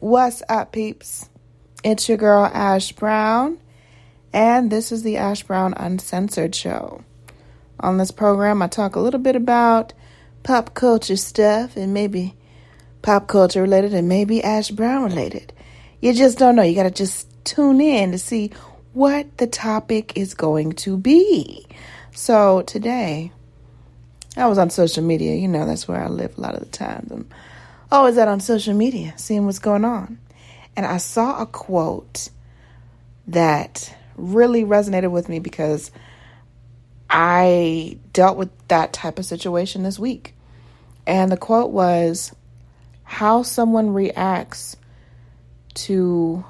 What's up, peeps? It's your girl, Ash Brown, and this is the Ash Brown Uncensored Show. On this program, I talk a little bit about pop culture stuff, and maybe pop culture related, and maybe Ash Brown related. You just don't know. You got to just tune in to see what the topic is going to be. So today, I was on social media. You know, that's where I live a lot of the time. I'm always out on social media, seeing what's going on. And I saw a quote that really resonated with me because I dealt with that type of situation this week. And the quote was, how someone reacts to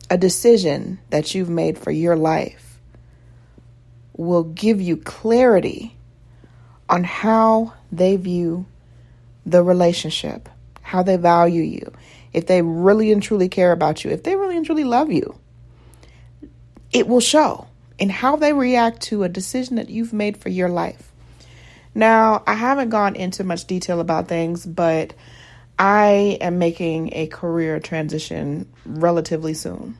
a decision that you've made for your life will give you clarity on how they view the relationship, how they value you, if they really and truly care about you, if they really and truly love you. It will show in how they react to a decision that you've made for your life. Now, I haven't gone into much detail about things, but I am making a career transition relatively soon.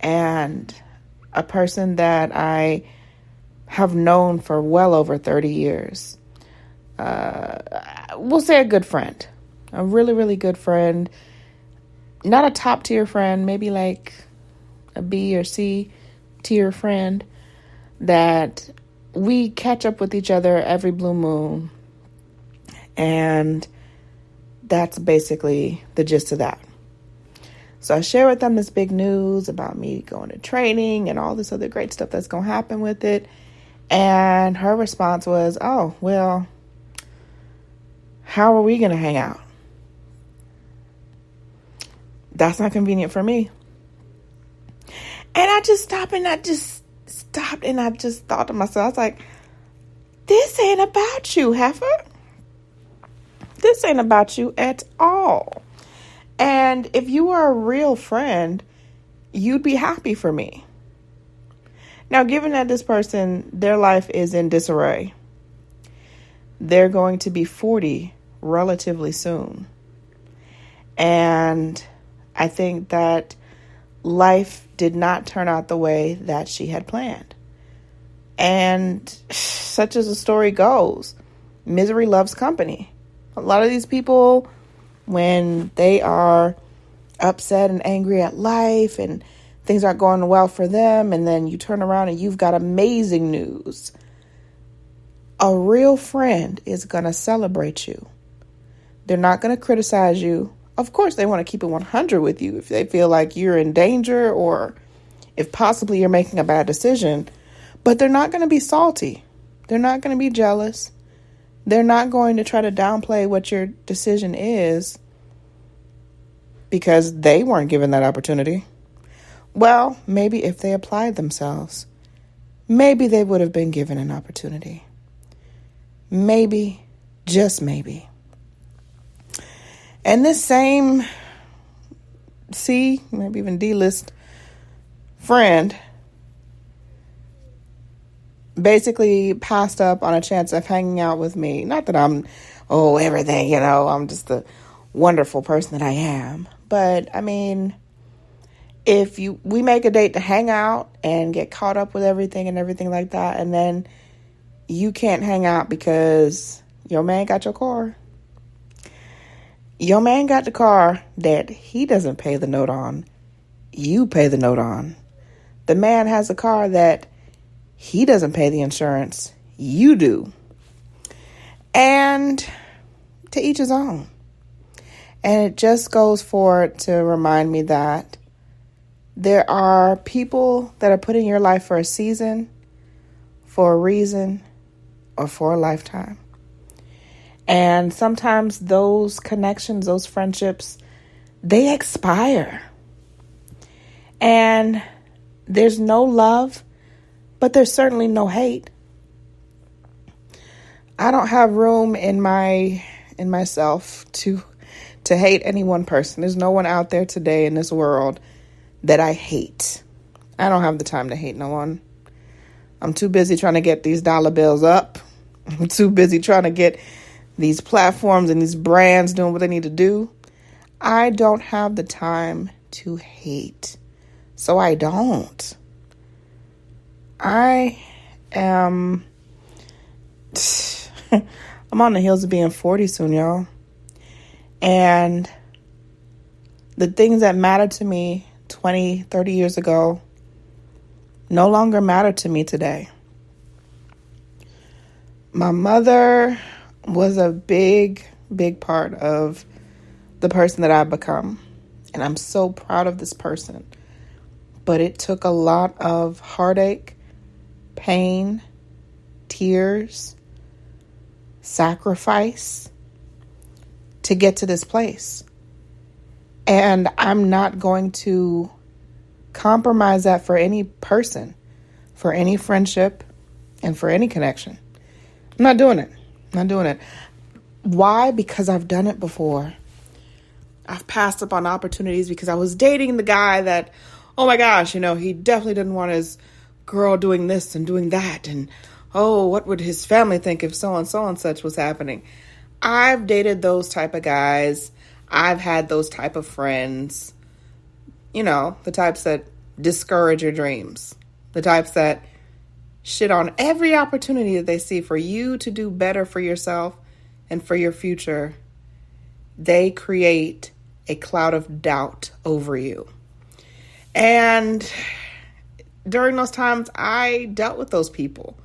And a person that I have known for well over 30 years, we'll say a good friend, a really, really good friend, not a top tier friend, maybe like a B or C tier friend, that we catch up with each other every blue moon. And that's basically the gist of that. So I share with them this big news about me going to training and all this other great stuff that's going to happen with it. And her response was, oh, well, how are we going to hang out? That's not convenient for me. And I just stopped and I just thought to myself, I was like, this ain't about you, heifer. This ain't about you at all. And if you are a real friend, you'd be happy for me. Now, given that this person, their life is in disarray, they're going to be 40 relatively soon. And I think that life did not turn out the way that she had planned. And such as the story goes, misery loves company. A lot of these people, when they are upset and angry at life and things aren't going well for them, and then you turn around and you've got amazing news, a real friend is going to celebrate you. They're not going to criticize you. Of course, they want to keep it 100 with you if they feel like you're in danger or if possibly you're making a bad decision. But they're not going to be salty. They're not going to be jealous. They're not going to try to downplay what your decision is because they weren't given that opportunity. Well, maybe if they applied themselves, maybe they would have been given an opportunity. Maybe, just maybe. And this same C, maybe even D-list friend basically passed up on a chance of hanging out with me. Not that I'm, everything, I'm just the wonderful person that I am. But, I mean, if we make a date to hang out and get caught up with everything and everything like that, and then you can't hang out because your man got your car. Your man got the car that he doesn't pay the note on. You pay the note on. The man has a car that he doesn't pay the insurance. You do. And to each his own. And it just goes forward to remind me that there are people that are put in your life for a season, for a reason, or for a lifetime. And sometimes those connections, those friendships, they expire. And there's no love, but there's certainly no hate. I don't have room in myself to hate any one person. There's no one out there today in this world that I hate. I don't have the time to hate no one. I'm too busy trying to get these dollar bills up. I'm too busy trying to get these platforms and these brands doing what they need to do. I don't have the time to hate. So I don't. I am... I'm on the heels of being 40 soon, y'all. And the things that mattered to me 20, 30 years ago no longer matter to me today. My mother was a big, big part of the person that I've become. And I'm so proud of this person. But it took a lot of heartache, pain, tears, sacrifice to get to this place. And I'm not going to compromise that for any person, for any friendship, and for any connection. I'm not doing it. I'm not doing it. Why? Because I've done it before. I've passed up on opportunities because I was dating the guy that, oh my gosh, he definitely didn't want his girl doing this and doing that. And, oh, what would his family think if so and such was happening? I've dated those type of guys. I've had those type of friends. The types that discourage your dreams. The types that shit on every opportunity that they see for you to do better for yourself and for your future. They create a cloud of doubt over you. And during those times, I dealt with those people.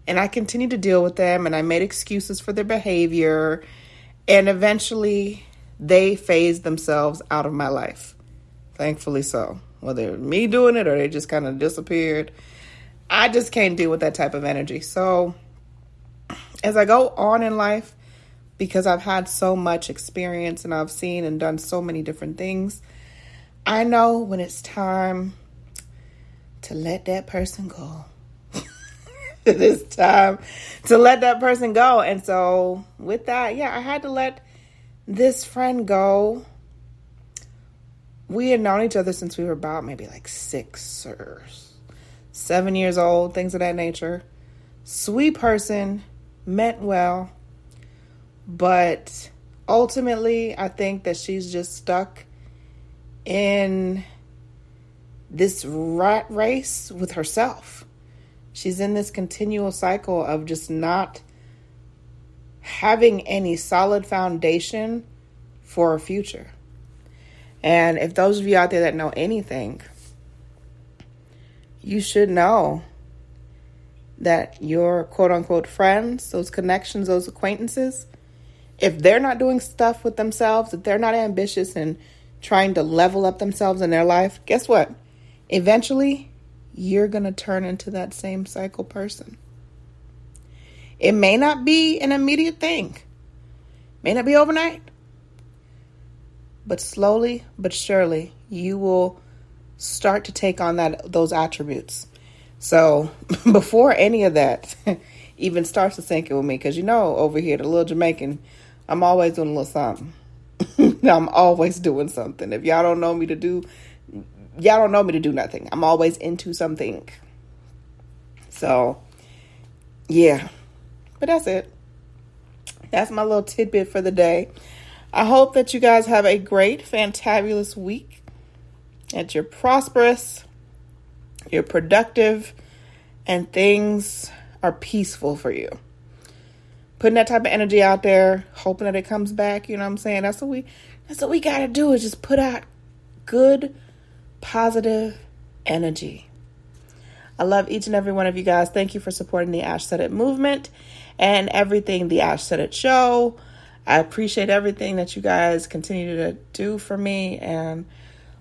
And I continued to deal with them, and I made excuses for their behavior. And eventually, they phased themselves out of my life. Thankfully so. Whether it was me doing it or they just kind of disappeared. I just can't deal with that type of energy. So, as I go on in life, because I've had so much experience and I've seen and done so many different things, I know when it's time to let that person go. It is time to let that person go. And so with that, I had to let this friend go. We had known each other since we were about maybe like 6 or 7 years old, things of that nature. Sweet person, meant well. But ultimately, I think that she's just stuck in this rat race with herself. She's in this continual cycle of just not having any solid foundation for a future. And if those of you out there that know anything, you should know that your quote unquote friends, those connections, those acquaintances, if they're not doing stuff with themselves, if they're not ambitious and trying to level up themselves in their life, guess what? Eventually, you're going to turn into that same cycle person. It may not be an immediate thing. May not be overnight. But slowly but surely, you will start to take on those attributes. So before any of that even starts to sink in with me, because over here, the little Jamaican, I'm always doing a little something. I'm always doing something. If y'all don't know me to do nothing. I'm always into something. So, yeah. But that's it. That's my little tidbit for the day. I hope that you guys have a great, fantabulous week. That you're prosperous, you're productive, and things are peaceful for you. Putting that type of energy out there, hoping that it comes back, you know what I'm saying? That's what we got to do, is just put out good, positive energy. I love each and every one of you guys. Thank you for supporting the Ash Said It movement and everything the Ash Said It show. I appreciate everything that you guys continue to do for me and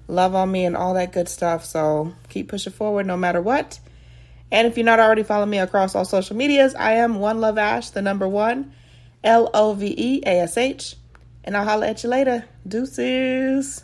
love on me and all that good stuff. So keep pushing forward no matter what. And if you're not already following me across all social medias, I am One Love Ash, the number 1, LOVEASH. And I'll holler at you later. Deuces.